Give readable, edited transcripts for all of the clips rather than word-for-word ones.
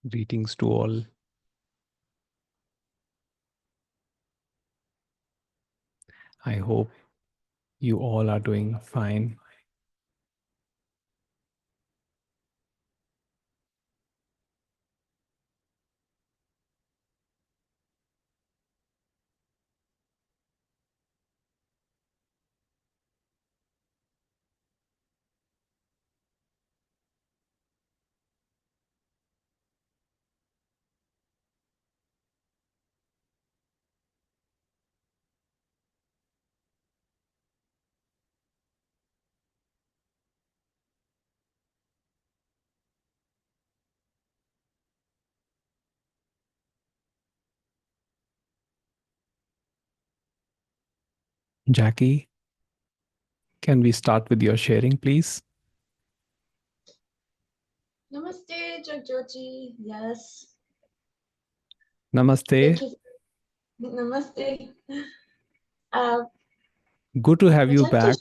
Greetings to all. I hope you all are doing fine. Jackie, can we start with your sharing, please? Namaste, Jagjot. Yes. Namaste. Thank you. Namaste. Good to have I'd you like to, back.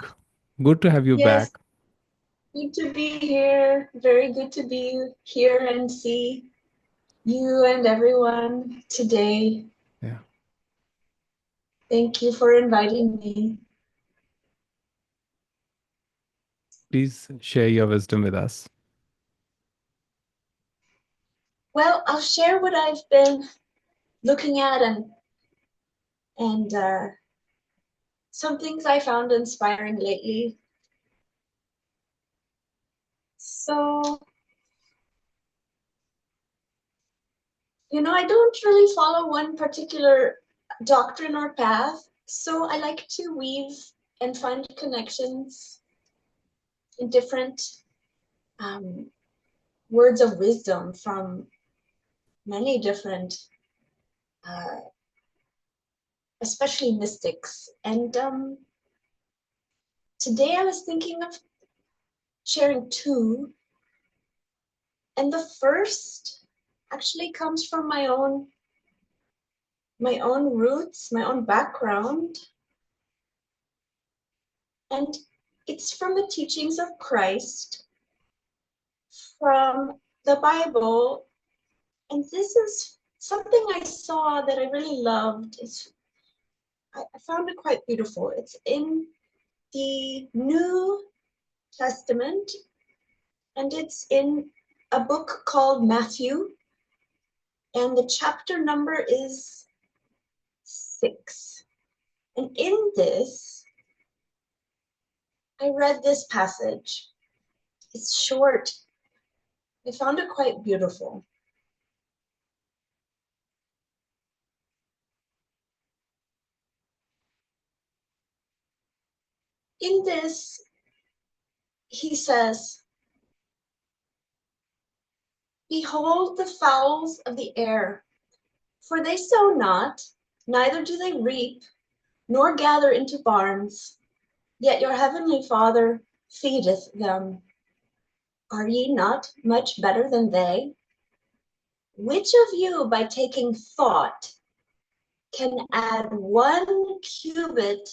Good to have you yes, back. good to be here. Very good to be here and see you and everyone today. Yeah. Thank you for inviting me. Please share your wisdom with us. Well, I'll share what I've been looking at and some things I found inspiring lately. So, I don't really follow one particular doctrine or path. So I like to weave and find connections in different words of wisdom from many different, uh, especially mystics. And today I was thinking of sharing two. And the first actually comes from my own roots, my own background. And it's from the teachings of Christ, from the Bible. And this is something I saw that I really loved. I found it quite beautiful. It's in the New Testament, and it's in a book called Matthew, and the chapter number is 6. And in this, I read this passage. It's short. I found it quite beautiful. In this, he says, "Behold the fowls of the air, for they sow not, neither do they reap, nor gather into barns, yet your heavenly Father feedeth them. Are ye not much better than they? Which of you, by taking thought, can add 1 cubit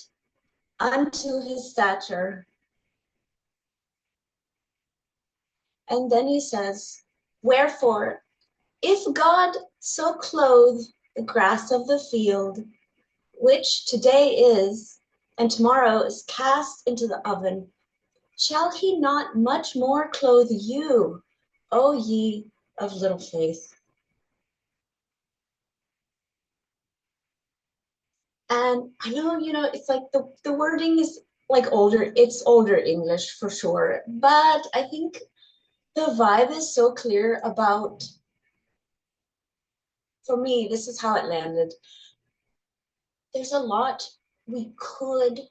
unto his stature?" And then he says, "Wherefore, if God so clothe the grass of the field, which today is, and tomorrow is cast into the oven, shall he not much more clothe you, O ye of little faith?" And I know, it's like the wording is like it's older English for sure, but I think the vibe is so clear about, for me, this is how it landed. There's a lot we could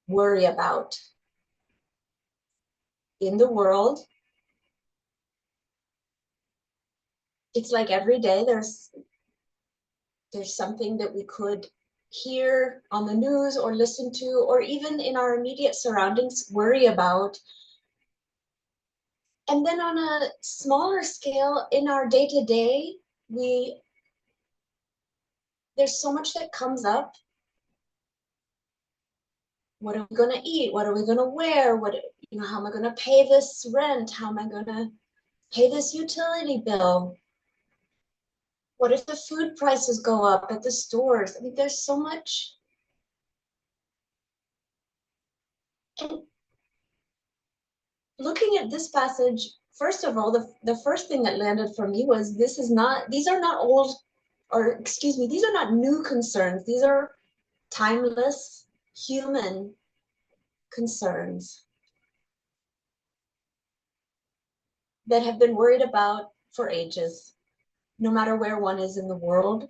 worry about in the world. It's like every day there's something that we could hear on the news or listen to, or even in our immediate surroundings, worry about. And then on a smaller scale, in our day-to-day, there's so much that comes up. What are we going to eat? What are we going to wear? How am I going to pay this rent? How am I going to pay this utility bill? What if the food prices go up at the stores? I mean, there's so much. And looking at this passage, first of all, the first thing that landed for me was these are not old, or excuse me, these are not new concerns. These are timeless human concerns that have been worried about for ages, no matter where one is in the world.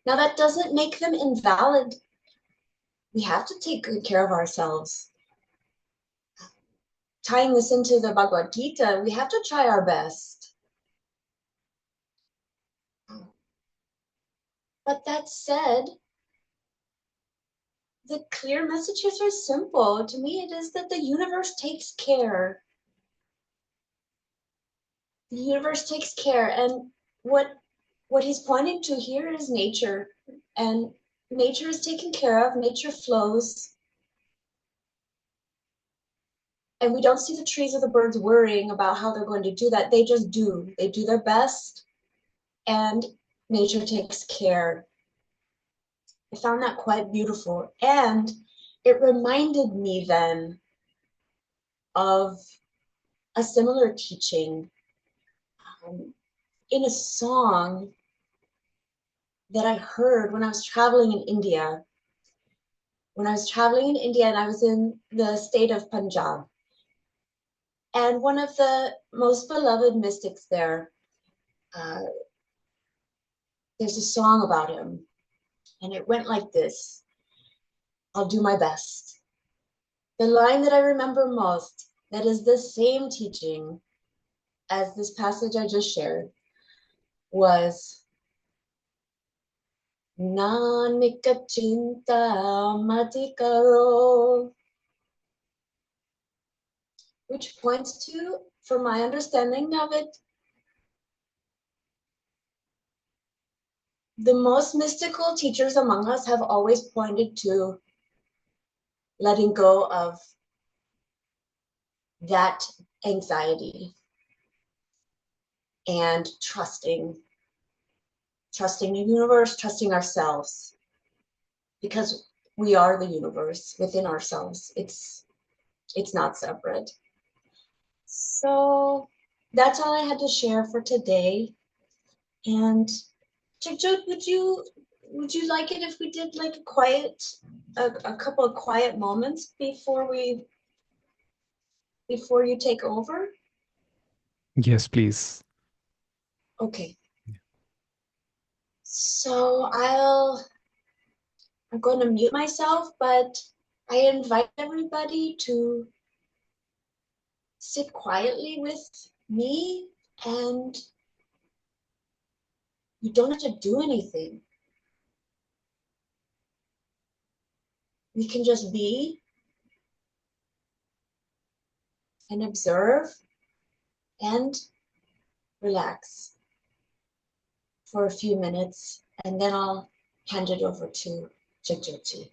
Now, that doesn't make them invalid. We have to take good care of ourselves. Tying this into the Bhagavad Gita, we have to try our best. But that said, the clear messages are simple. To me, it is that the universe takes care. The universe takes care. And what he's pointing to here is nature. And nature is taken care of, nature flows. And we don't see the trees or the birds worrying about how they're going to do that. They just do. They do their best, and nature takes care. I found that quite beautiful. And it reminded me then of a similar teaching um, in a song that I heard when I was traveling in India. When I was traveling in India, and I was in the state of Punjab. And one of the most beloved mystics there, uh, there's a song about him. And it went like this: I'll do my best. The line that I remember most, that is the same teaching as this passage I just shared, was Nanika Chinta Matikaro, which points to, from my understanding of it, the most mystical teachers among us have always pointed to letting go of that anxiety and trusting the universe, trusting ourselves, because we are the universe within ourselves. It's not separate. So that's all I had to share for today. And Jagjot, would you like it if we did like a couple of quiet moments before you take over? Yes, please. Okay. So I'm going to mute myself, but I invite everybody to sit quietly with me, and you don't have to do anything. We can just be and observe and relax for a few minutes, and then I'll hand it over to Jagjoti.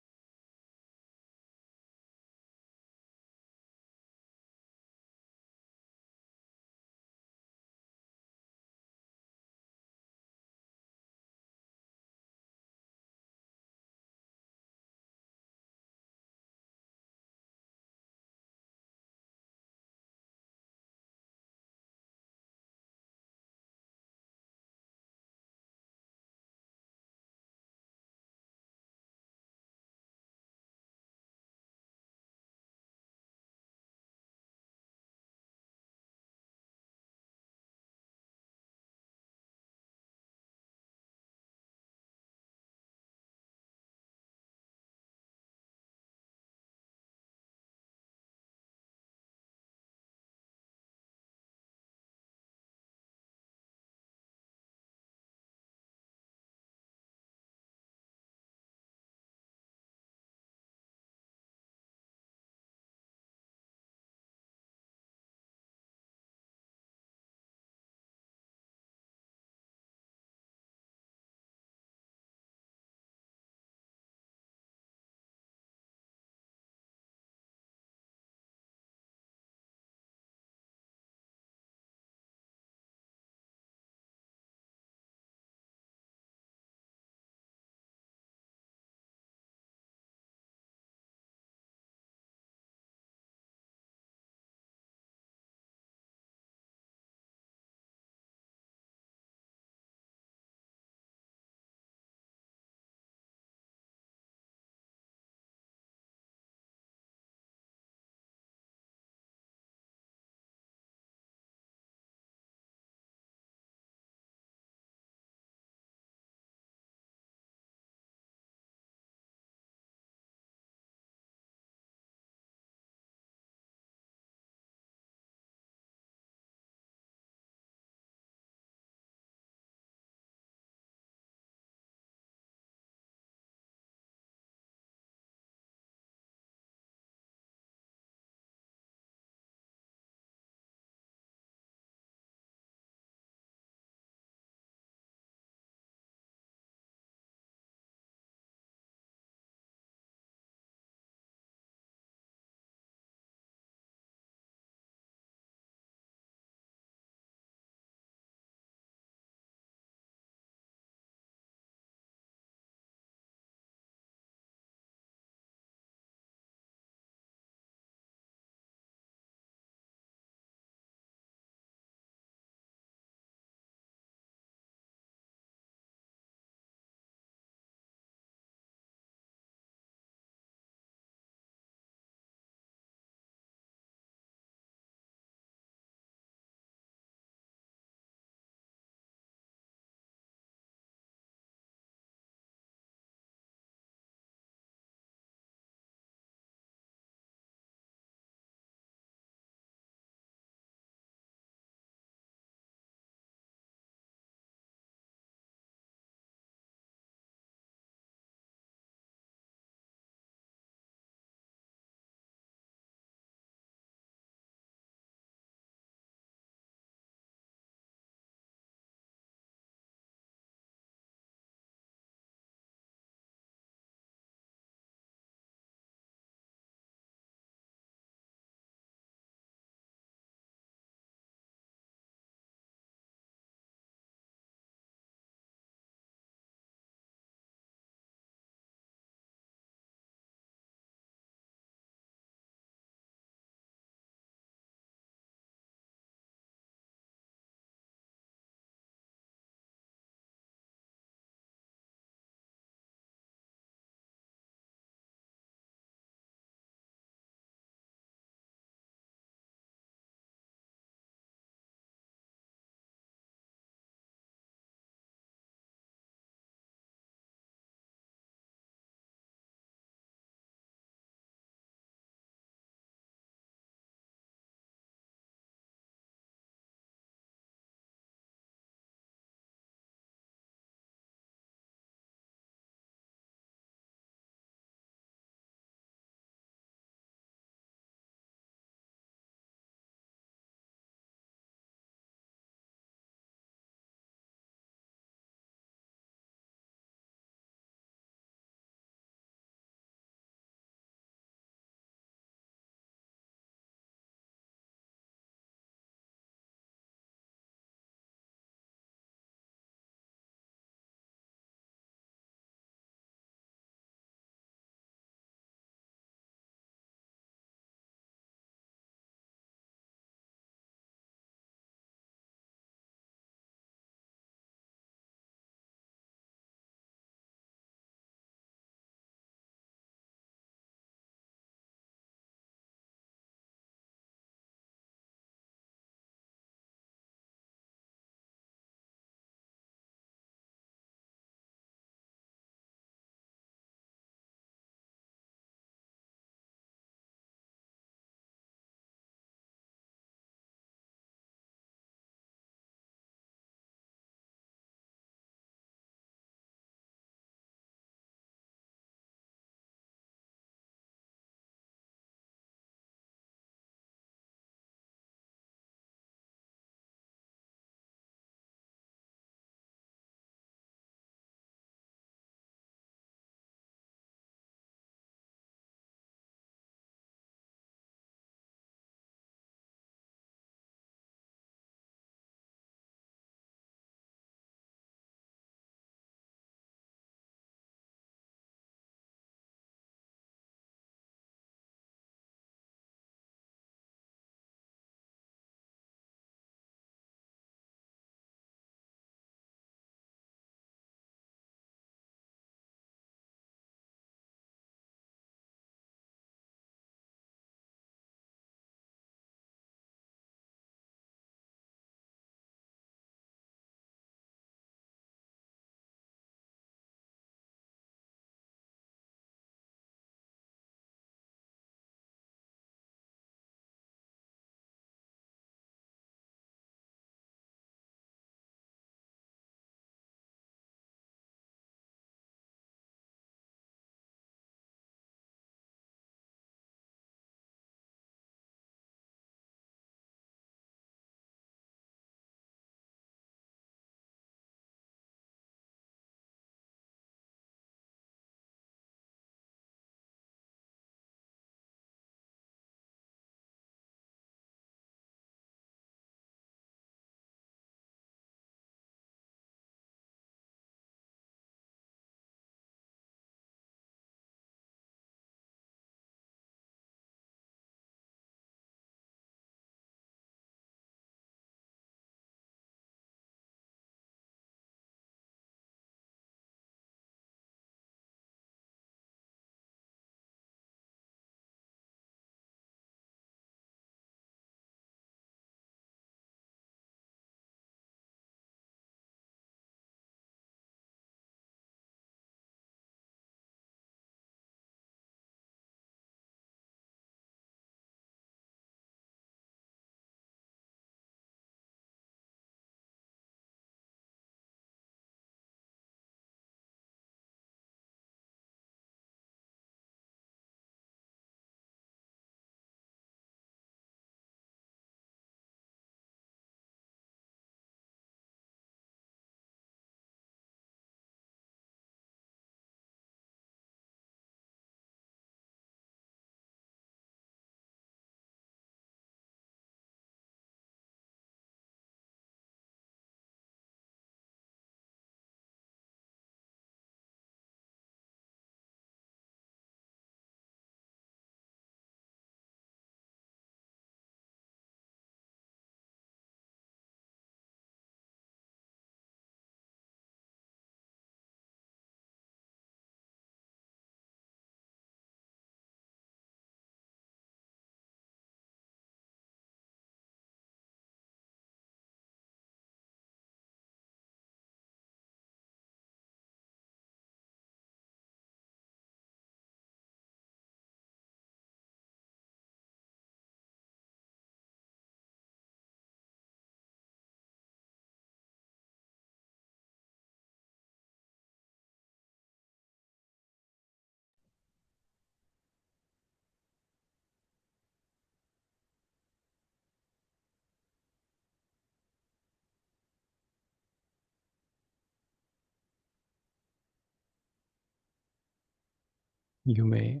You may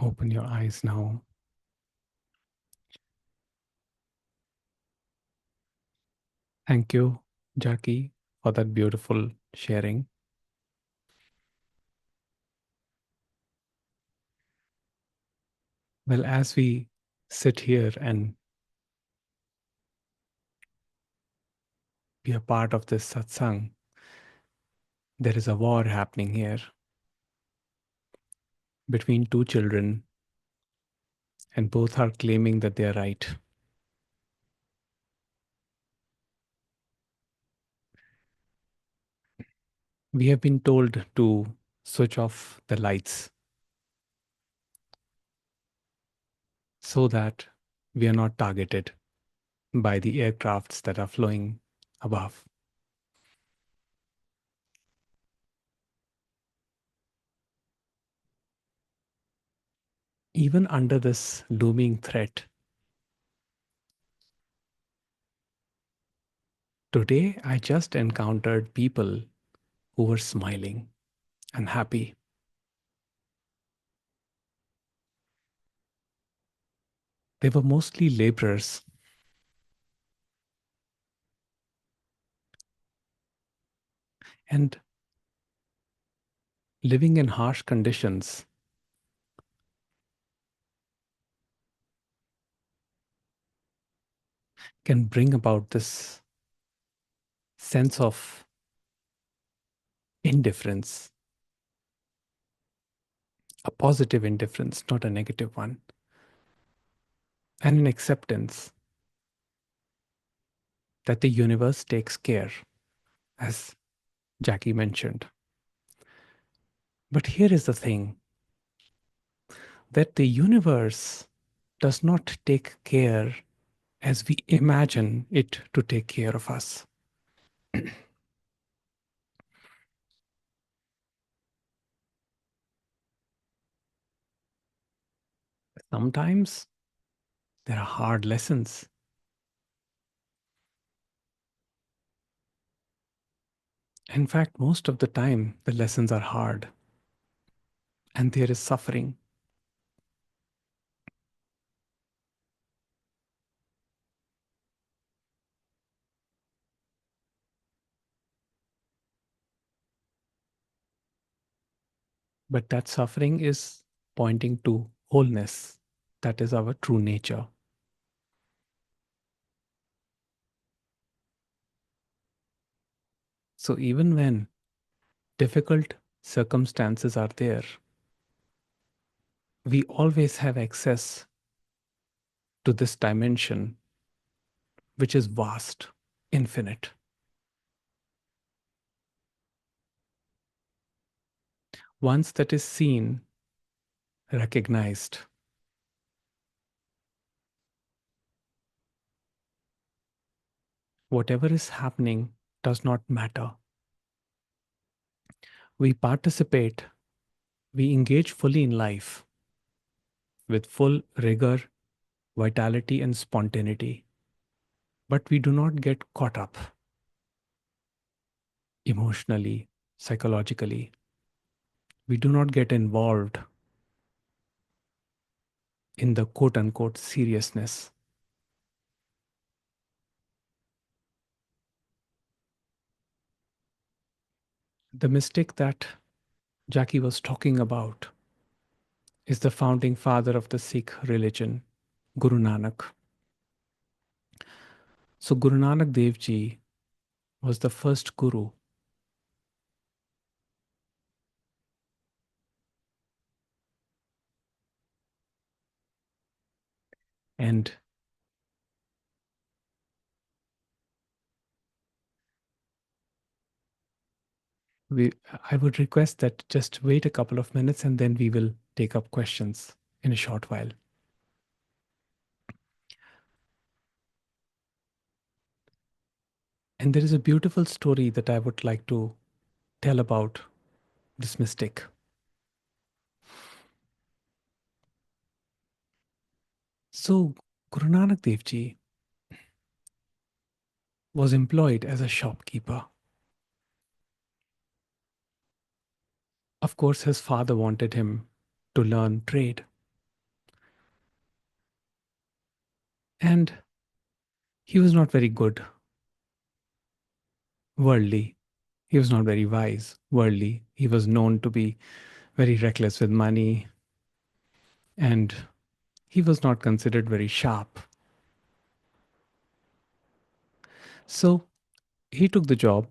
open your eyes now. Thank you, Jackie, for that beautiful sharing. Well, as we sit here and be a part of this satsang, there is a war happening here between two children, and both are claiming that they are right. We have been told to switch off the lights so that we are not targeted by the aircrafts that are flying above. Even under this looming threat, today I just encountered people who were smiling and happy. They were mostly laborers, and living in harsh conditions can bring about this sense of indifference, a positive indifference, not a negative one, and an acceptance that the universe takes care, as Jackie mentioned. But here is the thing, that the universe does not take care as we imagine it to take care of us. Sometimes there are hard lessons. In fact, most of the time, the lessons are hard and there is suffering. But that suffering is pointing to wholeness. That is our true nature. So even when difficult circumstances are there, we always have access to this dimension, which is vast, infinite. Once that is seen, recognized, whatever is happening does not matter. We participate, we engage fully in life with full rigor, vitality, and spontaneity. But we do not get caught up emotionally, psychologically. We do not get involved in the quote unquote seriousness. The mistake that Jackie was talking about is the founding father of the Sikh religion, Guru Nanak. So, Guru Nanak Dev Ji was the first guru, and we, I would request that just wait a couple of minutes and then we will take up questions in a short while. And there is a beautiful story that I would like to tell about this mystic. So, Guru Nanak Dev Ji was employed as a shopkeeper, Of course, his father wanted him to learn trade. And he was not very good worldly. He was not very wise worldly. He was known to be very reckless with money, and he was not considered very sharp. So he took the job,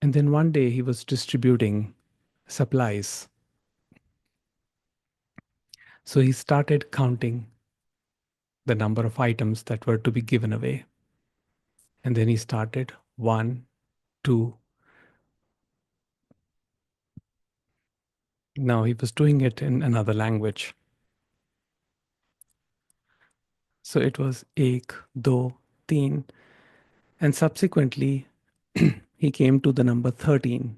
and then one day he was distributing supplies. So he started counting the number of items that were to be given away. And then he started one, two. Now he was doing it in another language. So it was ek, do, teen. And subsequently, he came to the number 13.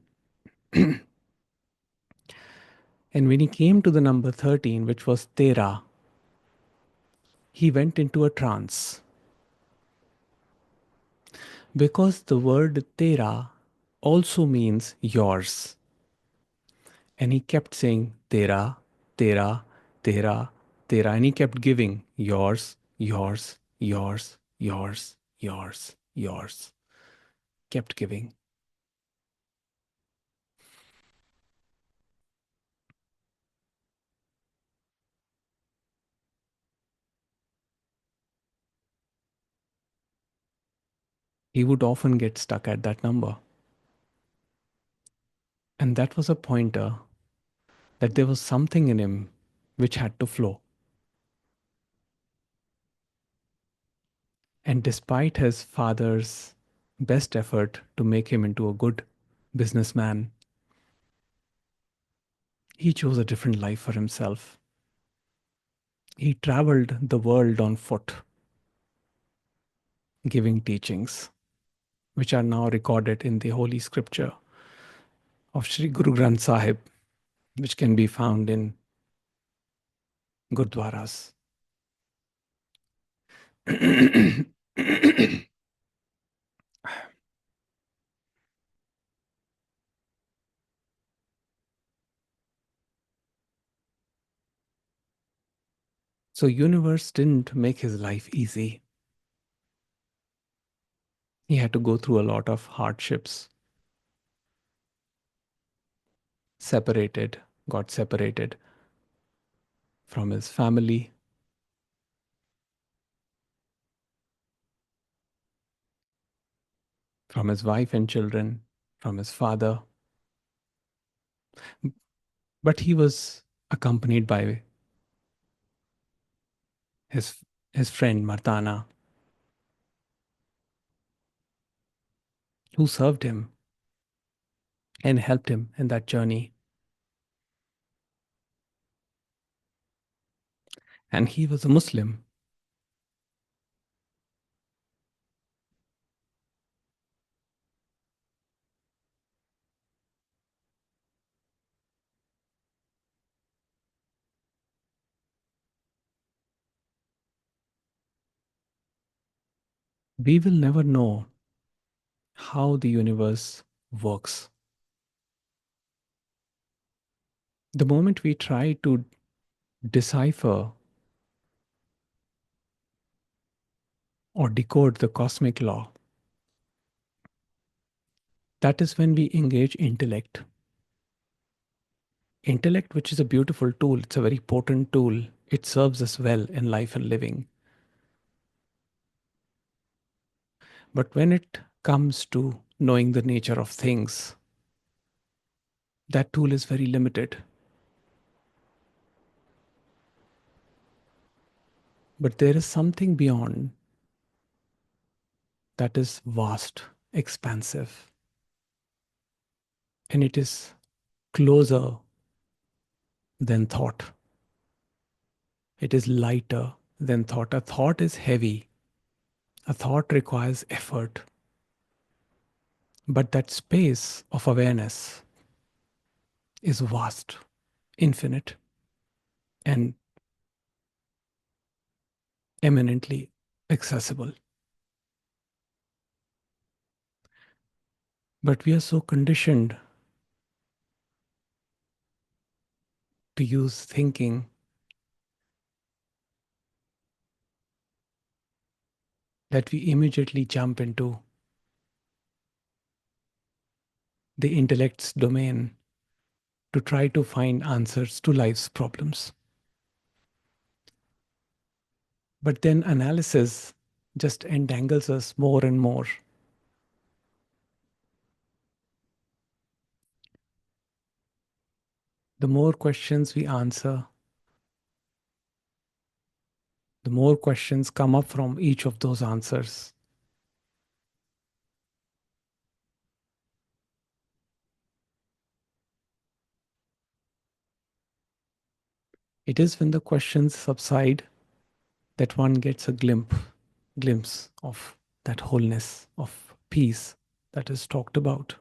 And when he came to the number 13, which was tera, he went into a trance. Because the word tera also means yours. And he kept saying tera, tera, tera, tera. And he kept giving yours, yours, yours, yours, yours, yours. Kept giving. He would often get stuck at that number. And that was a pointer that there was something in him which had to flow. And despite his father's best effort to make him into a good businessman, he chose a different life for himself. He traveled the world on foot, giving teachings, which are now recorded in the Holy Scripture of Sri Guru Granth Sahib, which can be found in Gurdwaras. So universe didn't make his life easy. He had to go through a lot of hardships. Got separated from his family, from his wife and children, from his father. But he was accompanied by his, his friend Mardana, who served him and helped him in that journey. And he was a Muslim. We will never know how the universe works. The moment we try to decipher or decode the cosmic law, that is when we engage intellect. Intellect, which is a beautiful tool, it's a very potent tool. It serves us well in life and living. But when it comes to knowing the nature of things, that tool is very limited. But there is something beyond that is vast, expansive, and it is closer than thought. It is lighter than thought. A thought is heavy. A thought requires effort. But that space of awareness is vast, infinite, and eminently accessible. But we are so conditioned to use thinking, that we immediately jump into the intellect's domain to try to find answers to life's problems. But then analysis just entangles us more and more. The more questions we answer, the more questions come up from each of those answers. It is when the questions subside that one gets a glimpse of that wholeness, of peace that is talked about.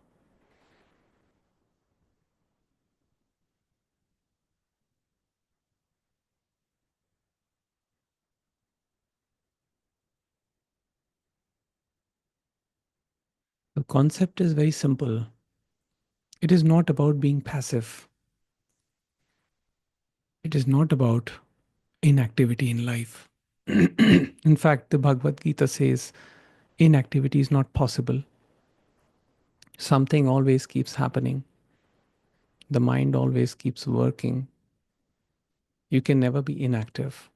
The concept is very simple. It is not about being passive. It is not about inactivity in life. In fact, the Bhagavad Gita says inactivity is not possible. Something always keeps happening. The mind always keeps working. You can never be inactive.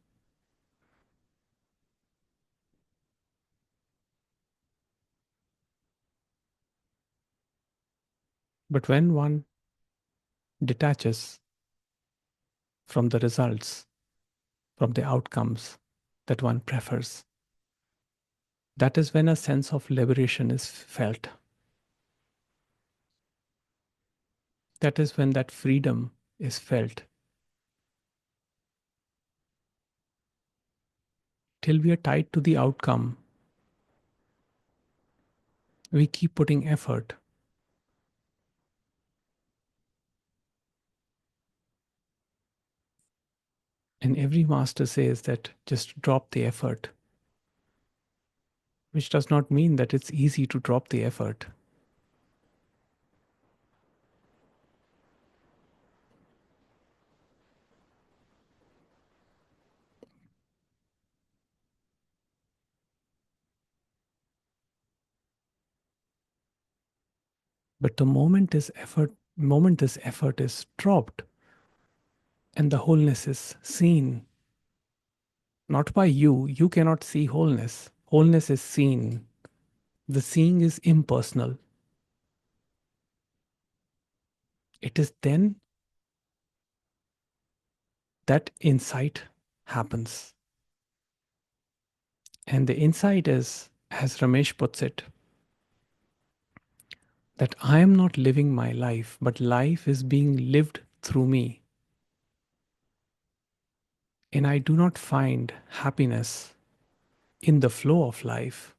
But when one detaches from the results, from the outcomes that one prefers, that is when a sense of liberation is felt. That is when that freedom is felt. Till we are tied to the outcome, we keep putting effort. And every master says that just drop the effort, which does not mean that it's easy to drop the effort. But the moment this effort is dropped and the wholeness is seen, not by you, you cannot see wholeness. Wholeness is seen. The seeing is impersonal. It is then that insight happens. And the insight is, as Ramesh puts it, that I am not living my life, but life is being lived through me. And I do not find happiness in the flow of life,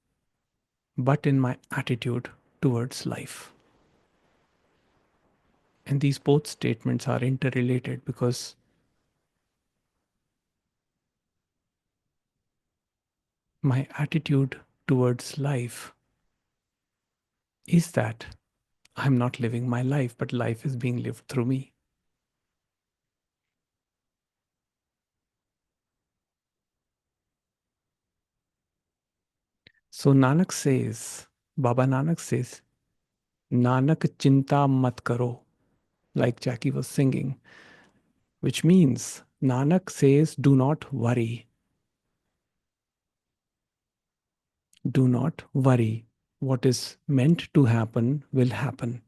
but in my attitude towards life. And these both statements are interrelated because my attitude towards life is that I'm not living my life, but life is being lived through me. So Baba Nanak says, Nanak chinta mat karo, like Jackie was singing, which means Nanak says, do not worry. Do not worry. What is meant to happen will happen.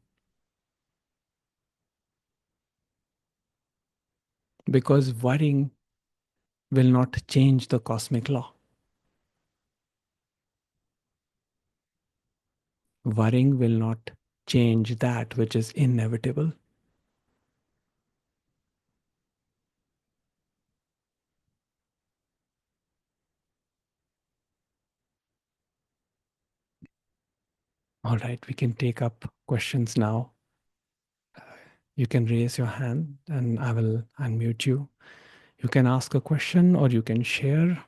Because worrying will not change the cosmic law. Worrying will not change that which is inevitable. All right, we can take up questions now. You can raise your hand and I will unmute you. You can ask a question or you can share.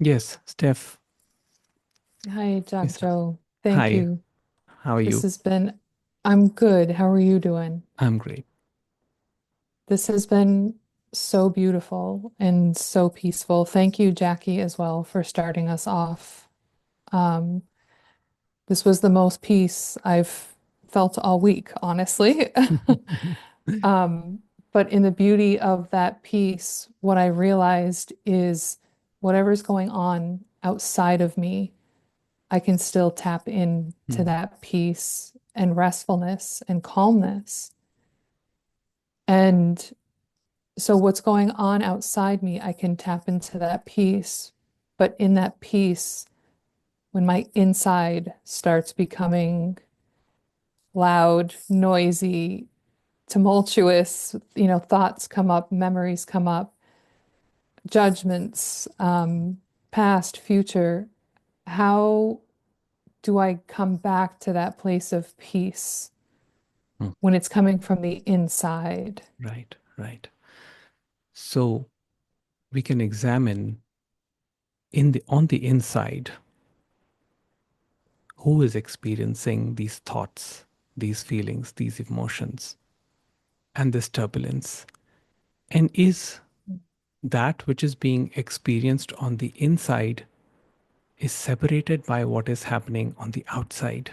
Yes, Steph. Hi, Lisa. Jagjot. Thank Hi, you. how are This you? has been, I'm good. How are you doing? I'm great. This has been so beautiful and so peaceful. Thank you, Jackie, as well, for starting us off. Um, this was the most peace I've felt all week, honestly. Um, but in the beauty of that peace, what I realized is whatever's going on outside of me, I can still tap into Mm, that peace and restfulness and calmness. And so, what's going on outside me, I can tap into that peace. But in that peace, when my inside starts becoming loud, noisy, tumultuous, thoughts come up, memories come up, judgments, past, future, how do I come back to that place of peace mm. when it's coming from the inside? Right, right. So we can examine in the on the inside who is experiencing these thoughts, these feelings, these emotions, and this turbulence. And is that which is being experienced on the inside is separated by what is happening on the outside?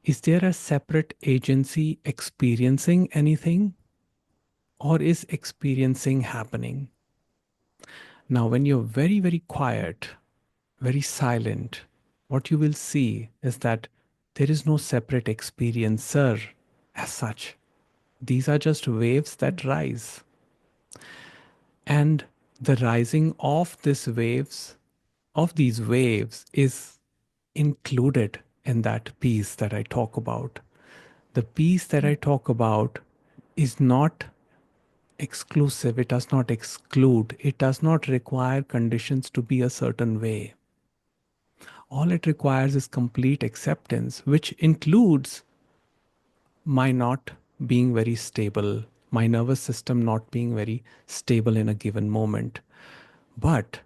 Is there a separate agency experiencing anything, or is experiencing happening? Now, when you're very, very quiet, very silent, what you will see is that there is no separate experiencer as such. These are just waves that rise. And the rising of these waves is included in that peace that I talk about. The peace that I talk about is not exclusive, it does not exclude, it does not require conditions to be a certain way. All it requires is complete acceptance, which includes my not being very stable, my nervous system not being very stable in a given moment. But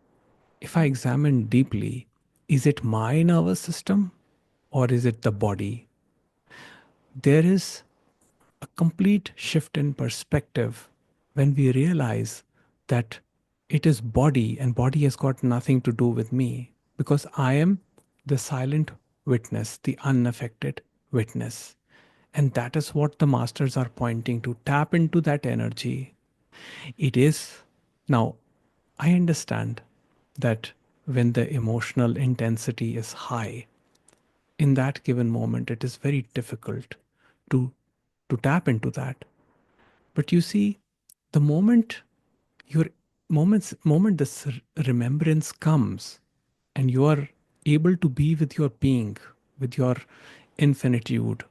if I examine deeply, is it my nervous system or is it the body? There is a complete shift in perspective when we realize that it is body and body has got nothing to do with me because I am the silent witness, the unaffected witness. And that is what the masters are pointing to. Tap into that energy. It is now, I understand that when the emotional intensity is high, in that given moment, it is very difficult to, to tap into that. But you see, the your moment this remembrance comes and you are able to be with your being, with your infinitude,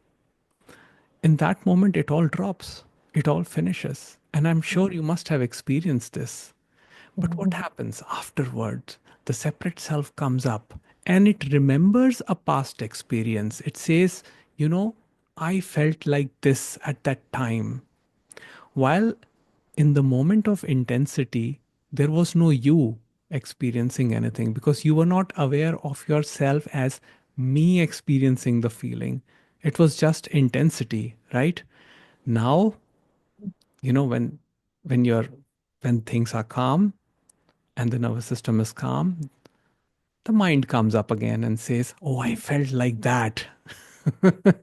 in that moment it all drops, it all finishes. And I'm sure you must have experienced this. But what happens afterwards? The separate self comes up and it remembers a past experience. It says, I felt like this at that time. While in the moment of intensity, there was no you experiencing anything because you were not aware of yourself as me experiencing the feeling. It was just intensity, right? Now, you know, when you're when things are calm and the nervous system is calm, the mind comes up again and says, "Oh, I felt like that."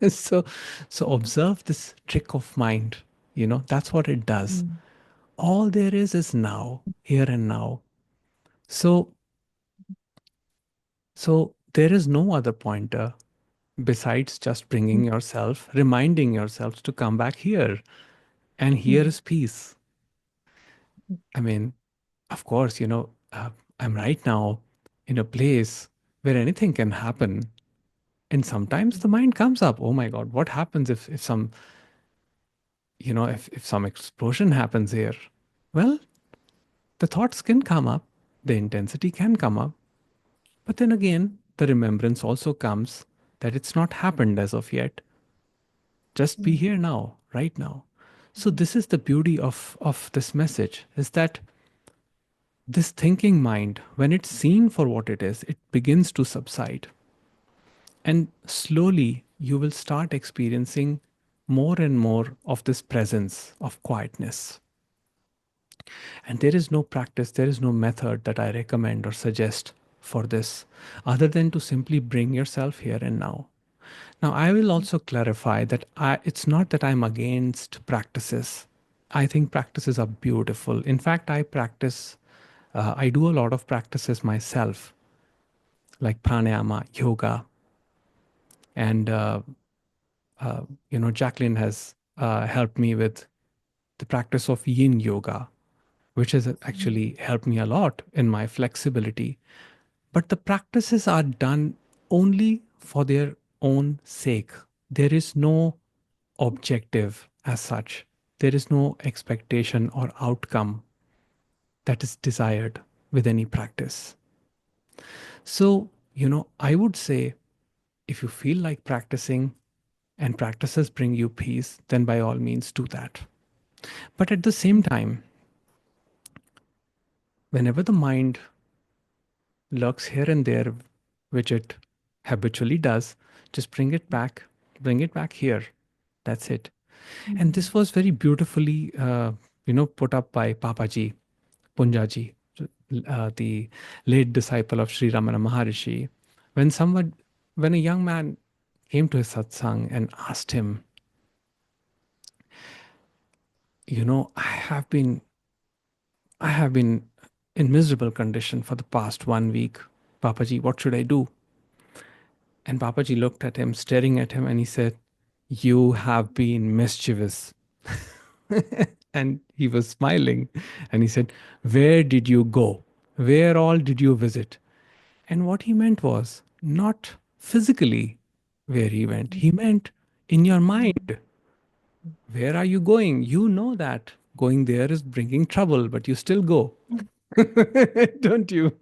so, so observe this trick of mind. That's what it does. All there is now, here and now. So, so there is no other pointer besides just bringing yourself, reminding yourselves to come back here. And here is peace. I mean, of course, I'm right now in a place where anything can happen. And sometimes the mind comes up, oh my God, what happens if some, if some explosion happens here? Well, the thoughts can come up, the intensity can come up. But then again, the remembrance also comes that it's not happened as of yet. Just be here now, right now. So this is the beauty of this message, is that this thinking mind, when it's seen for what it is, it begins to subside. And slowly you will start experiencing more and more of this presence of quietness. And there is no practice, there is no method that I recommend or suggest for this other than to simply bring yourself here and now. Now, I will also clarify that it's not that I'm against practices. I think practices are beautiful. In fact, I do a lot of practices myself, like pranayama, yoga, and Jacqueline has helped me with the practice of yin yoga, which has actually helped me a lot in my flexibility. But the practices are done only for their own sake. There is no objective as such. There is no expectation or outcome that is desired with any practice. So, I would say if you feel like practicing and practices bring you peace, then by all means do that. But at the same time, whenever the mind lurks here and there, which it habitually does, just bring it back here. That's it. And this was very beautifully, put up by Papaji, Punjaji, the late disciple of Sri Ramana Maharishi. When when a young man came to his satsang and asked him, I have been in miserable condition for the past 1 week. Papaji, what should I do? And Papaji looked at him, staring at him, and he said, "You have been mischievous." And he was smiling. And he said, "Where did you go? Where all did you visit?" And what he meant was not physically where he went, he meant in your mind. Where are you going? You know that going there is bringing trouble, but you still go. Don't you?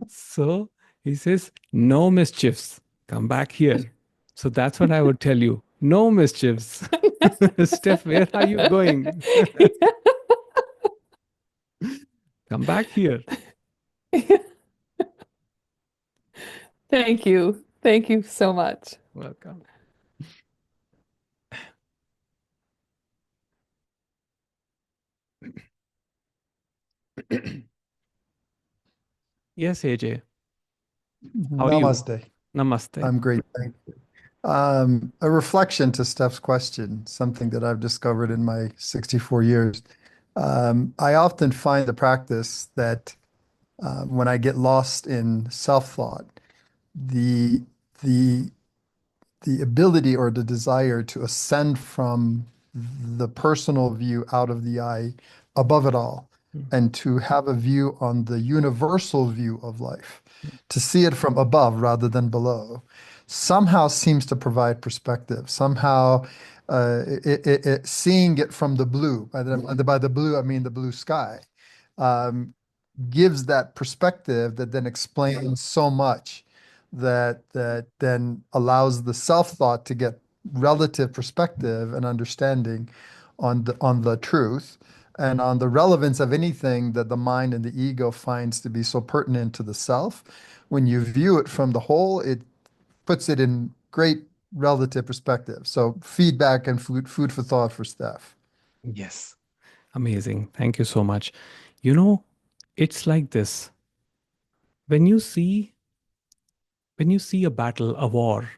So he says, "No mischiefs, come back here." So that's what I would tell you. No mischiefs. Steph, where are you going? Come back here. Thank you. Thank you so much. Welcome. Yes, AJ. How are you? Namaste. Namaste. I'm great, thank you. A reflection to Steph's question, something that I've discovered in my 64 years. I often find the practice that when I get lost in self-thought, the the the ability or the desire to ascend from the personal view out of the I above it all and to have a view on the universal view of life, to see it from above rather than below, somehow seems to provide perspective. Somehow, seeing it from the blue, by the blue, I mean the blue sky, um, gives that perspective that then explains so much that then allows the self-thought to get relative perspective and understanding on the truth and on the relevance of anything that the mind and the ego finds to be so pertinent to the self. When you view it from the whole, it puts it in great relative perspective. So feedback and food for thought for Steph. Yes. Amazing. Thank you so much. You know, it's like this. When you see a battle, a war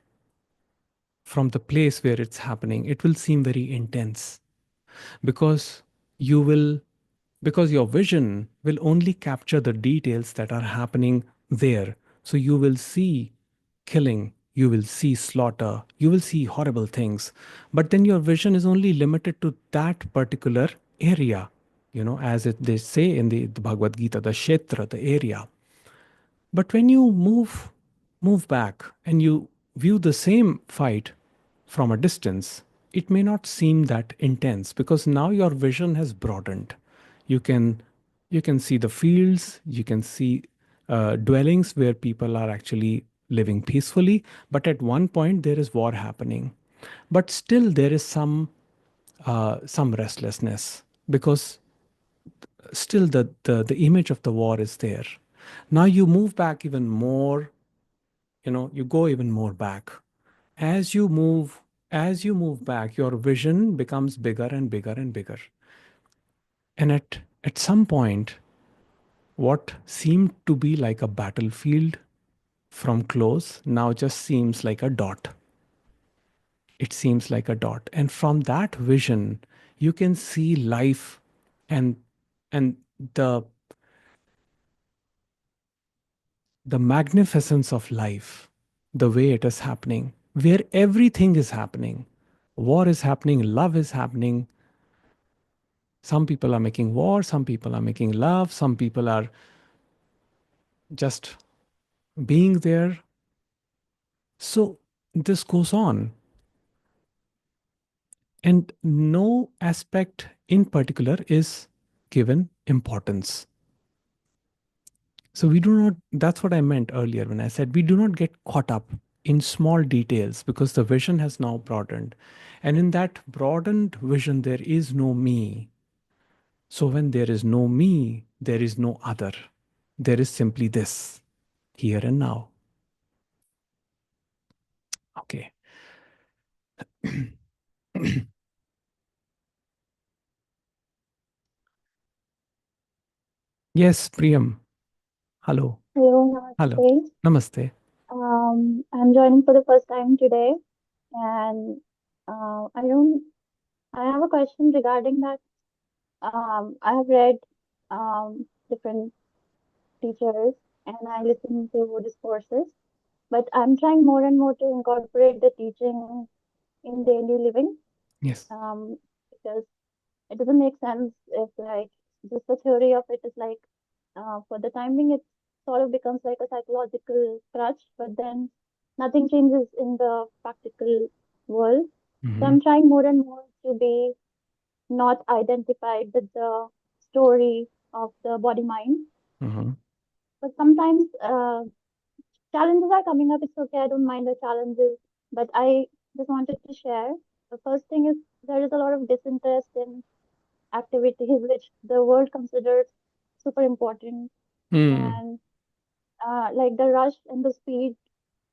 from the place where it's happening, it will seem very intense because you will because your vision will only capture the details that are happening there. So you will see killing, you will see slaughter, you will see horrible things. But then your vision is only limited to that particular area, as they say in the Bhagavad Gita, the Kshetra, the area. But when you move back and you view the same fight from a distance, it may not seem that intense because now your vision has broadened. You can you can see the fields, you can see dwellings where people are actually living peacefully, but at one point there is war happening. But still there is some restlessness because still the image of the war is there. Now you move back even more, you go even more back. As you move, as you move back, your vision becomes bigger and bigger and bigger. And at some point, what seemed to be like a battlefield from close now just seems like a dot. It seems like a dot. And from that vision, you can see life and and the the magnificence of life, the way it is happening, where everything is happening. War is happening, love is happening. Some people are making war, some people are making love, some people are just being there. So this goes on. And no aspect in particular is given importance. So we do not, that's what I meant earlier when I said we do not get caught up in small details because the vision has now broadened. And in that broadened vision, there is no me. So when there is no me, there is no other. There is simply this, here and now. Okay. Yes, Priyam. Hello. Hello, Hello. Namaste. Namaste. I'm joining for the first time today, and I don't. I have a question regarding that. I have read different teachers, and I listen to discourses, but I'm trying more and more to incorporate the teaching in daily living. Yes. Because it doesn't make sense if like just the theory of it is like for the time being it sort of becomes like a psychological crutch, but then nothing changes in the practical world. So Mm-hmm. I'm trying more and more to be not identified with the story of the body mind. Mm-hmm. But sometimes challenges are coming up. It's okay, I don't mind the challenges, but I just wanted to share. The first thing is there is a lot of disinterest in activities which the world considers super important, Mm. and like the rush and the speed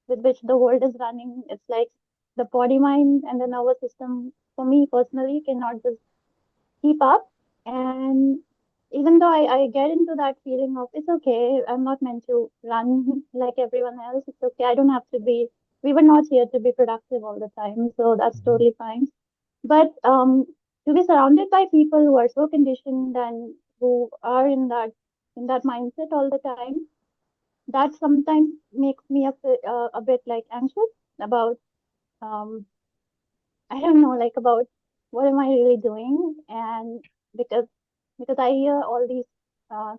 with which the world is running, it's like the body mind and the nervous system for me personally cannot just keep up. And even though I get into that feeling of it's okay, I'm not meant to run like everyone else, it's okay, I don't have to be, we were not here to be productive all the time, so that's totally fine. But to be surrounded by people who are so conditioned and who are in that mindset all the time, that sometimes makes me a bit like anxious about um, I don't know, like about what am I really doing, and because because I hear all these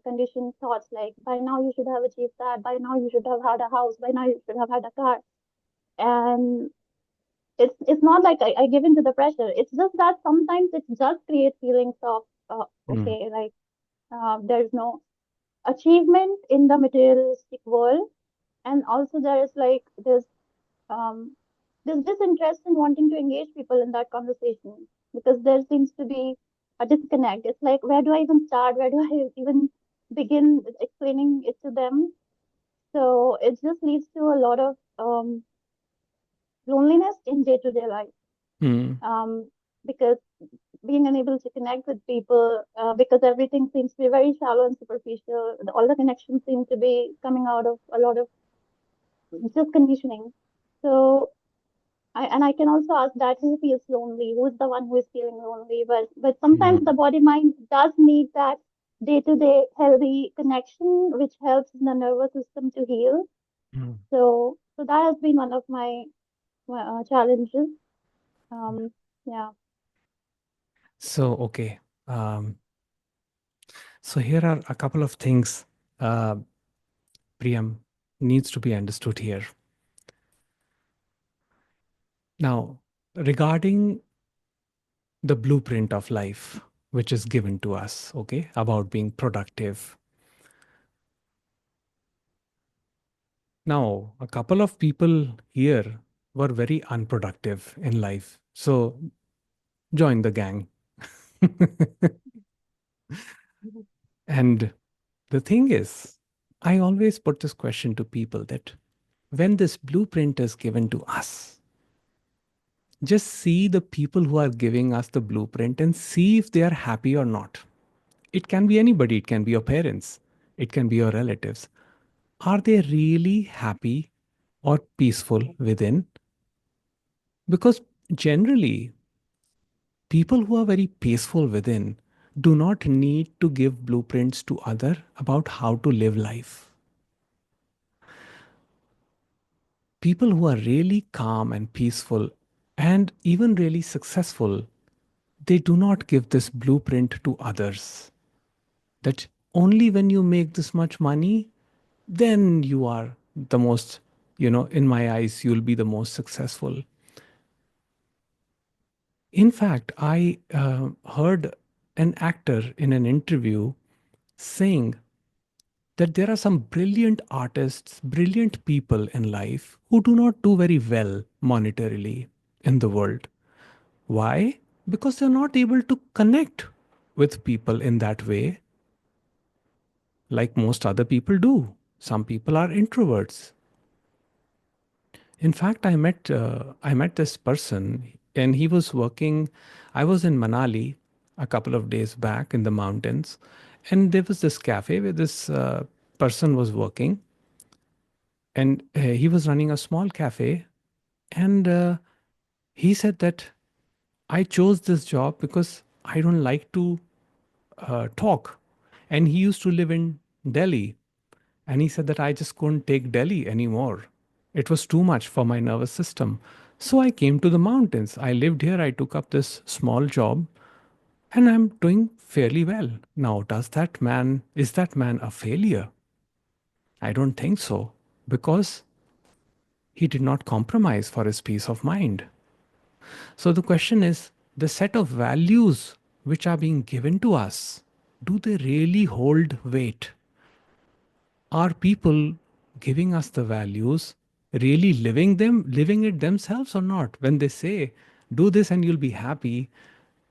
conditioned thoughts like by now you should have achieved that, by now you should have had a house, by now you should have had a car, and it's not like I give in to the pressure. It's just that sometimes it just creates feelings of Mm. okay, like there's no achievement in the materialistic world, and also there is like um, this disinterest in wanting to engage people in that conversation because there seems to be a disconnect. It's like where do I even start? Where do I even begin explaining it to them? So it just leads to a lot of loneliness in day-to-day life. Mm. Because being unable to connect with people because everything seems to be very shallow and superficial. All the connections seem to be coming out of a lot of just conditioning. So I can also ask that who feels lonely, who's the one who is feeling lonely. But sometimes the Mm. body mind does need that day-to-day healthy connection, which helps the nervous system to heal. Mm. So that has been one of my challenges. Um, yeah. So, okay. Um, so here are a couple of things, uh, Priyam, needs to be understood here. Now, regarding the blueprint of life, which is given to us, okay, about being productive. Now, a couple of people here were very unproductive in life. So join the gang. And the thing is, I always put this question to people that when this blueprint is given to us, just see the people who are giving us the blueprint and see if they are happy or not. It can be anybody, it can be your parents, it can be your relatives. Are they really happy or peaceful within? Because generally, people who are very peaceful within do not need to give blueprints to other about how to live life. People who are really calm and peaceful and even really successful, they do not give this blueprint to others. That only when you make this much money, then you are the most, in my eyes, you'll be the most successful. In fact, I heard an actor in an interview saying that there are some brilliant artists, brilliant people in life who do not do very well monetarily in the world. Why? Because they're not able to connect with people in that way like most other people do. Some people are introverts. In fact, I met this person, and he was working. I was in Manali a couple of days back in the mountains, and there was this cafe where this person was working, and he was running a small cafe, and he said that I chose this job because I don't like to talk, and he used to live in Delhi. And he said that I just couldn't take Delhi anymore. It was too much for my nervous system. So I came to the mountains. I lived here. I took up this small job and I'm doing fairly well. Now, is that man a failure? I don't think so, because he did not compromise for his peace of mind. So the question is, the set of values which are being given to us, do they really hold weight? Are people giving us the values really living it themselves or not? When they say, do this and you'll be happy,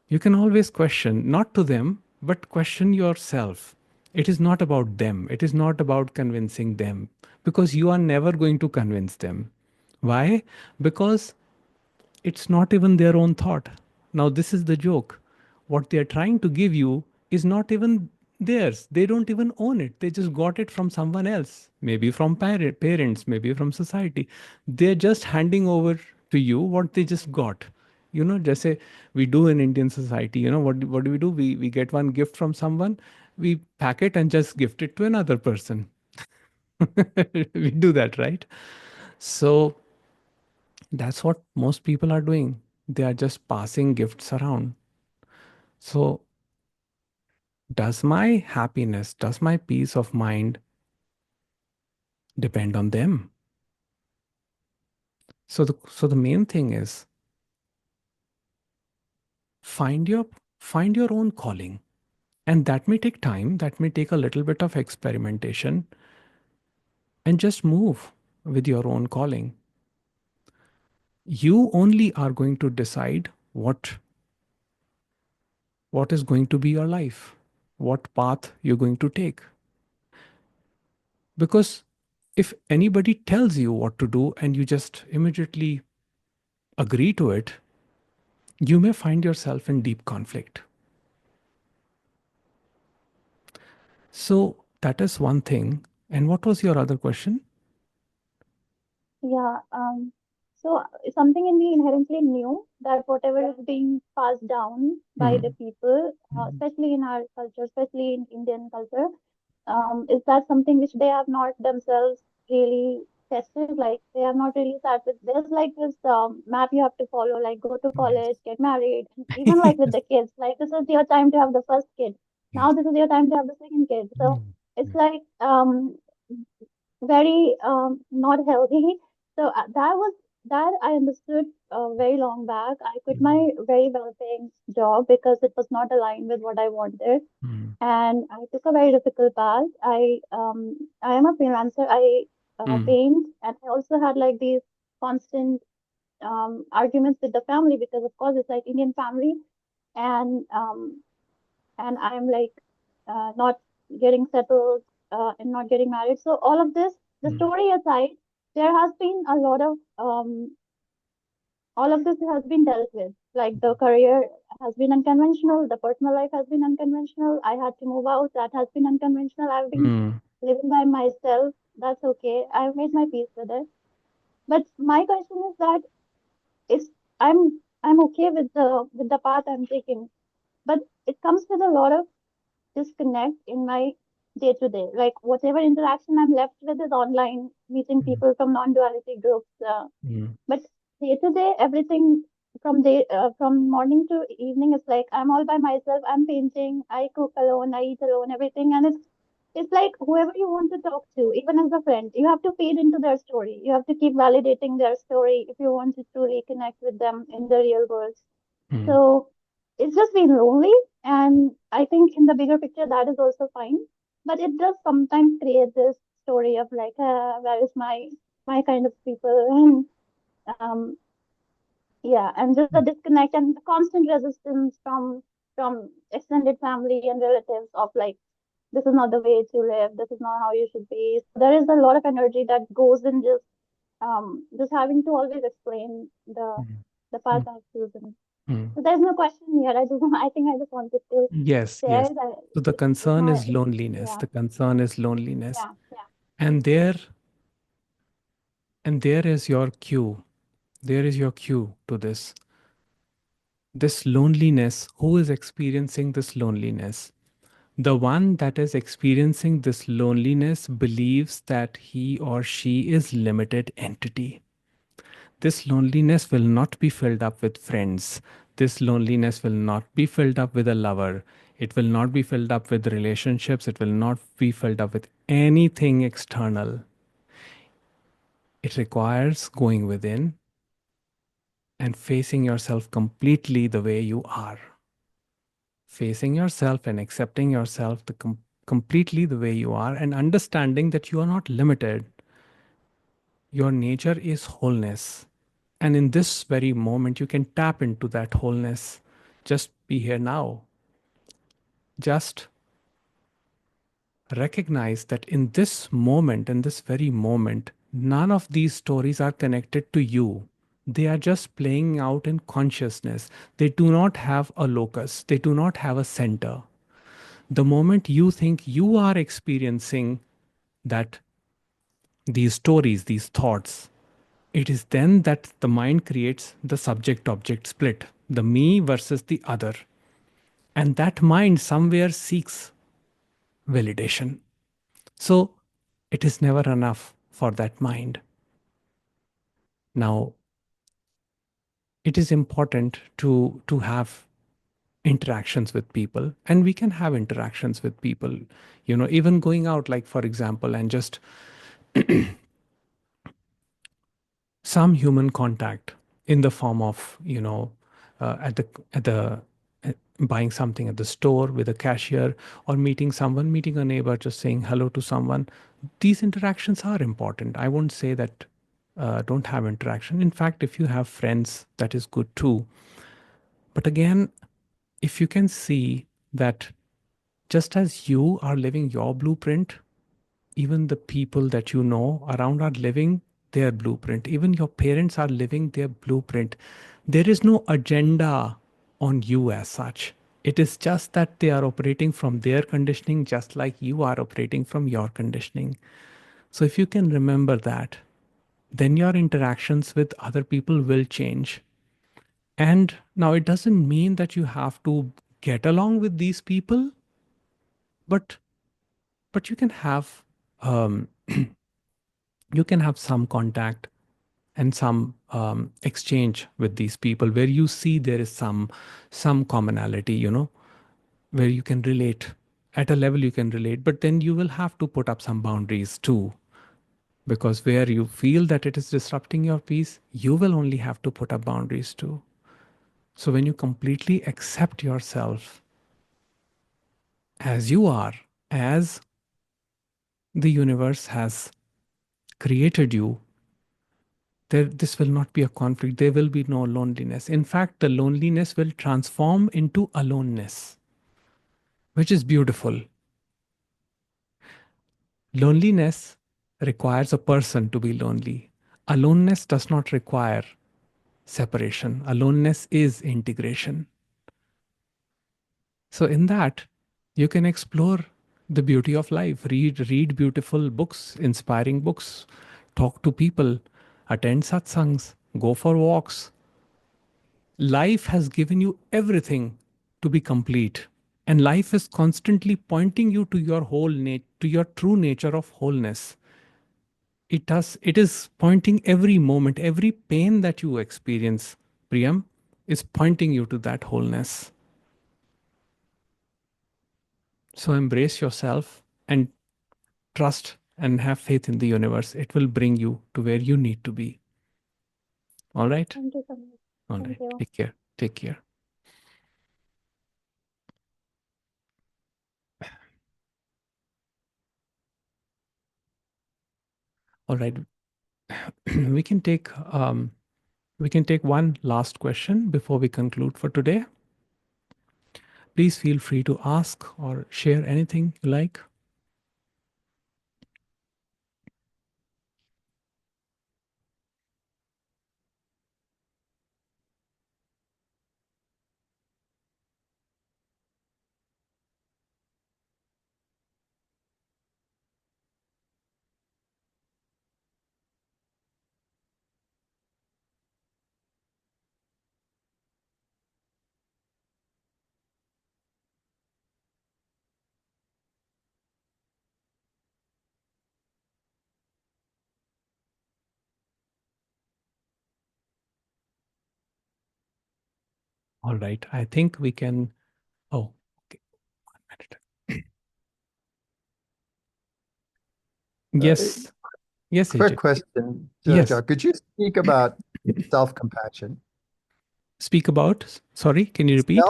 you can always question, not to them, but question yourself. It is not about them. It is not about convincing them, because you are never going to convince them. Why? Because it's not even their own thought. Now, this is the joke. What they are trying to give you is not even theirs. They don't even own it. They just got it from someone else, maybe from parents, maybe from society. They're just handing over to you what they just got. Just say we do in Indian society, what do? We get one gift from someone, we pack it and just gift it to another person. We do that, right? So that's what most people are doing. They are just passing gifts around. So, does my happiness, does my peace of mind depend on them? So the main thing is find your find your own calling. And that may take time, that may take a little bit of experimentation, and just move with your own calling. You only are going to decide what is going to be your life, what path you're going to take. Because if anybody tells you what to do and you just immediately agree to it, you may find yourself in deep conflict. So that is one thing. And what was your other question? Yeah. So something in me inherently knew that whatever is being passed down by the people, especially in our culture, especially in Indian culture, is that something which they have not themselves really tested? Like they have not really sat with. There's like this map you have to follow, like go to Yes. college, get married, and even like with the kids, like this is your time to have the first kid. Yes. Now this is your time to have the second kid. So Mm. it's like very not healthy. So that I understood very long back. I quit Mm. my very well-paying job because it was not aligned with what I wanted, Mm. and I took a very difficult path. I am a freelancer. I Mm. paint, and I also had like these constant arguments with the family because of course it's like Indian family, and I'm like not getting settled and not getting married. So all of this, the story aside, there has been a lot of all of this has been dealt with. Like the career has been unconventional, the personal life has been unconventional. I had to move out. That has been unconventional. I've been Mm. living by myself. That's okay. I've made my peace with it. But my question is that it's I'm okay with the path I'm taking, but it comes with a lot of disconnect in my day to day. Like whatever interaction I'm left with is online, meeting Mm. people from non-duality groups. Mm. But day to day, everything from morning to evening is like I'm all by myself. I'm painting. I cook alone. I eat alone. Everything, and it's like whoever you want to talk to, even as a friend, you have to feed into their story. You have to keep validating their story if you want to truly connect with them in the real world. Mm. So it's just been lonely, and I think in the bigger picture that is also fine. But it does sometimes create this story of like, where is my kind of people, and yeah, and just the disconnect and the constant resistance from extended family and relatives of like, this is not the way to live, this is not how you should be. So there is a lot of energy that goes in just having to always explain Mm. the path Mm. I've chosen. Mm. So there's no question here. I think I just wanted to Yes, share yes. that So the concern is it's loneliness. yeah, The concern is loneliness. yeah, yeah. And there and there is your cue. There is your cue to this. This loneliness, who is experiencing this loneliness? The one that is experiencing this loneliness believes that he or she is limited entity. This loneliness will not be filled up with friends. This loneliness will not be filled up with a lover. It will not be filled up with relationships. It will not be filled up with anything external. It requires going within and facing yourself completely the way you are. Facing yourself and accepting yourself completely the way you are, and understanding that you are not limited. Your nature is wholeness. And in this very moment, you can tap into that wholeness. Just be here now. Just recognize that in this moment, in this very moment, none of these stories are connected to you. They are just playing out in consciousness. They do not have a locus, they do not have a center. The moment you think you are experiencing that, these stories, these thoughts, it is then that the mind creates the subject object split, the me versus the other. And that mind somewhere seeks validation. So it is never enough for that mind. Now, it is important to have interactions with people, and we can have interactions with people, even going out, like for example, and just some human contact in the form of at the buying something at the store with a cashier, or meeting a neighbor, just saying hello to someone. These interactions are important. I won't say that don't have interaction. In fact, if you have friends, that is good too. But again, if you can see that just as you are living your blueprint, even the people that you know around are living their blueprint. Even your parents are living their blueprint. There is no agenda on you as such. It is just that they are operating from their conditioning, just like you are operating from your conditioning. So, if you can remember that, then your interactions with other people will change. And now it doesn't mean that you have to get along with these people, but you can have um, you can have some contact and some exchange with these people where you see there is some commonality, where you can relate at a level, you can relate. But then you will have to put up some boundaries too, because where you feel that it is disrupting your peace, you will only have to put up boundaries too. So when you completely accept yourself as you are, as the universe has created you, this will not be a conflict. There will be no loneliness. In fact, the loneliness will transform into aloneness, which is beautiful. Loneliness requires a person to be lonely. Aloneness does not require separation. Aloneness is integration. So in that, you can explore the beauty of life. Read beautiful books, inspiring books, talk to people, attend satsangs, go for walks. Life has given you everything to be complete. And life is constantly pointing you to your to your true nature of wholeness. It is pointing every moment, every pain that you experience, Priyam, is pointing you to that wholeness. So embrace yourself and trust and have faith in the universe. It will bring you to where you need to be. All right? Thank you so much. All Thank right. you. Take care. Take care. All right. we can take one last question before we conclude for today. Please feel free to ask or share anything you like. All right. I think we can. Oh, okay. 1 minute. Yes. Yes, Quick AJ. question, Yes. Jagjot. Could you speak about self-compassion? Speak about. Sorry, can you repeat?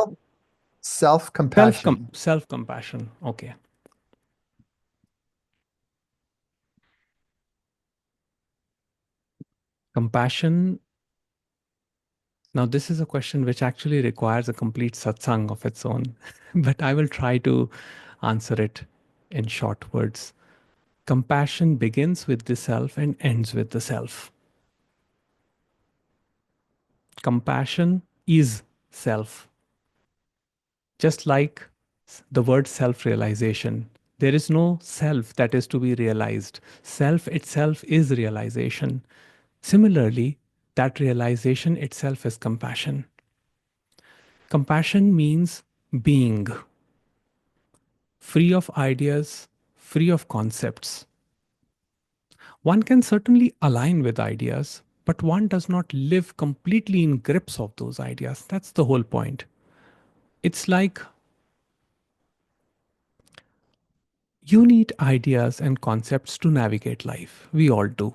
Self-compassion. Self-compassion. Okay. Compassion. Now, this is a question which actually requires a complete satsang of its own, but I will try to answer it in short words. Compassion begins with the self and ends with the self. Compassion is self. Just like the word self realization, there is no self that is to be realized. Self itself is realization. Similarly, that realization itself is compassion. Compassion means being free of ideas, free of concepts. One can certainly align with ideas, but one does not live completely in grips of those ideas. That's the whole point. It's like you need ideas and concepts to navigate life. We all do.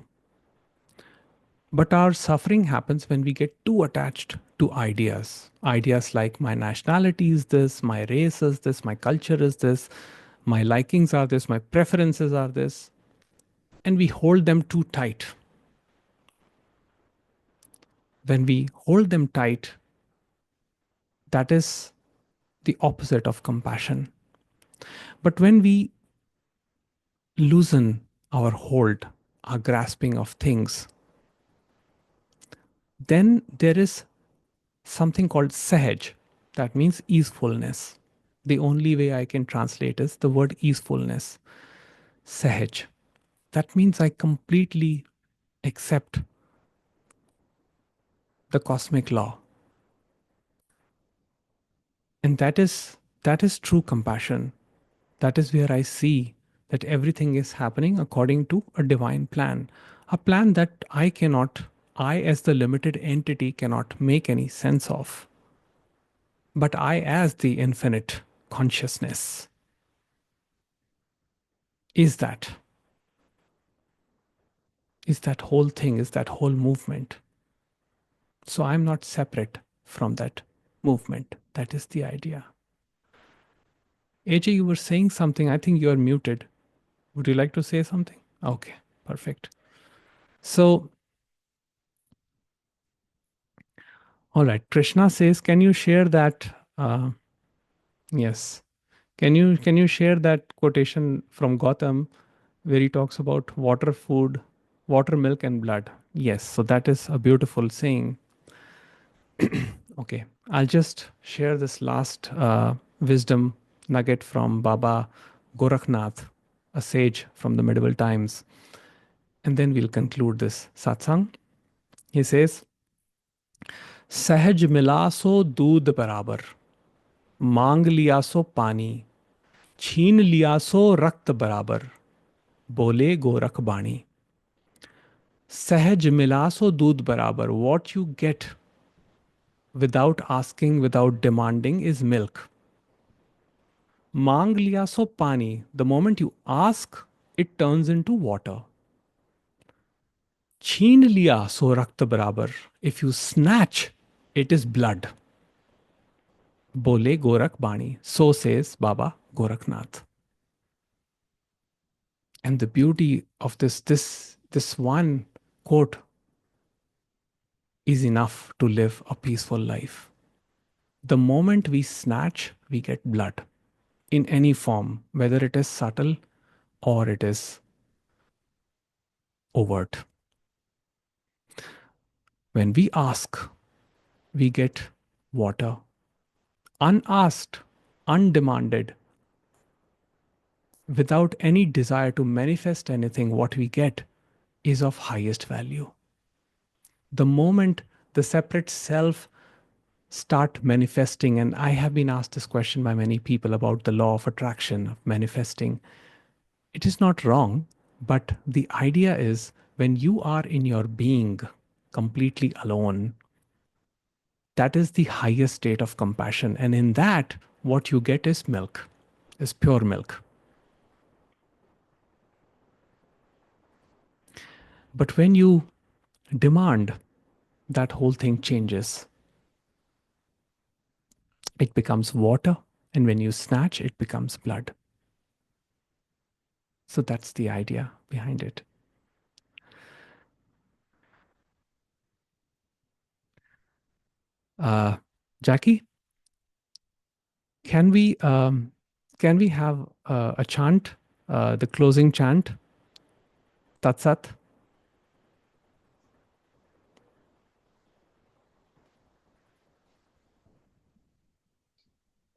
But our suffering happens when we get too attached to ideas. Ideas like my nationality is this, my race is this, my culture is this, my likings are this, my preferences are this, and we hold them too tight. When we hold them tight, that is the opposite of compassion. But when we loosen our hold, our grasping of things, then there is something called sahaj. That means easefulness. The only way I can translate is the word easefulness. Sahaj. That means I completely accept the cosmic law. And that is true compassion. That is where I see that everything is happening according to a divine plan. A plan that I as the limited entity cannot make any sense of. But I as the infinite consciousness is that whole thing, is that whole movement. So I'm not separate from that movement. That is the idea. AJ, you were saying something. I think you are muted. Would you like to say something? Okay, perfect. So, all right. Krishna says, can you share that? Yes. Can you share that quotation from Gautam? where he talks about water, food, water, milk, and blood. Yes, so that is a beautiful saying. Okay, I'll just share this last wisdom nugget from Baba Gorakhnath, a sage from the medieval times, and then we'll conclude this satsang. He says, सहज मिला सो दूध बराबर, मांग लिया सो पानी, छीन लिया सो रक्त बराबर, बोले गोरख बाणी. सहज मिला सो दूध बराबर. What you get without asking, without demanding, is milk. Mang liya so pani. The moment you ask, it turns into water. Chheen liya so rakt barabar. If you snatch, it is blood. Bole Gorakh Bani. So says Baba Gorakhnath. And the beauty of this one quote is enough to live a peaceful life. The moment we snatch, we get blood in any form, whether it is subtle or it is overt. When we ask, we get water. Unasked, undemanded, without any desire to manifest anything, what we get is of highest value. The moment the separate self start manifesting, and I have been asked this question by many people about the law of attraction, of manifesting. It is not wrong, but the idea is when you are in your being completely alone, that is the highest state of compassion. And in that, what you get is milk, is pure milk. But when you demand, that whole thing changes. It becomes water, and when you snatch, it becomes blood. So that's the idea behind it. Jackie, can we have a chant, the closing chant, Tat Sat?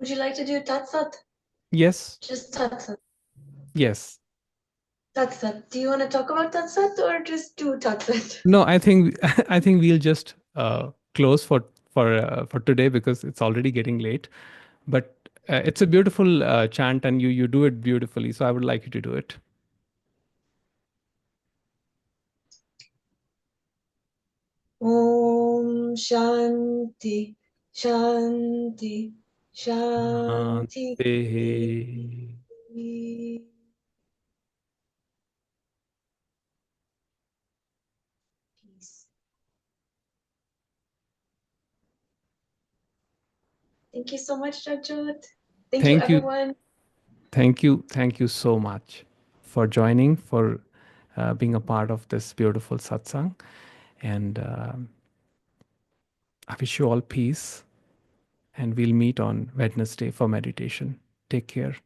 Would you like to do Tatsat? Yes. Just Tatsat. Yes. Tatsat. Do you want to talk about Tatsat or just do Tatsat? No, I think I think we'll just close for today because it's already getting late. But it's a beautiful chant, and you do it beautifully. So I would like you to do it. Om Shanti Shanti Shanti. Shanti. Peace. Thank you so much, Jagjot. Thank you, Thank you. everyone. Thank you. Thank you so much for joining, for being a part of this beautiful satsang. And I wish you all peace. And we'll meet on Wednesday for meditation. Take care.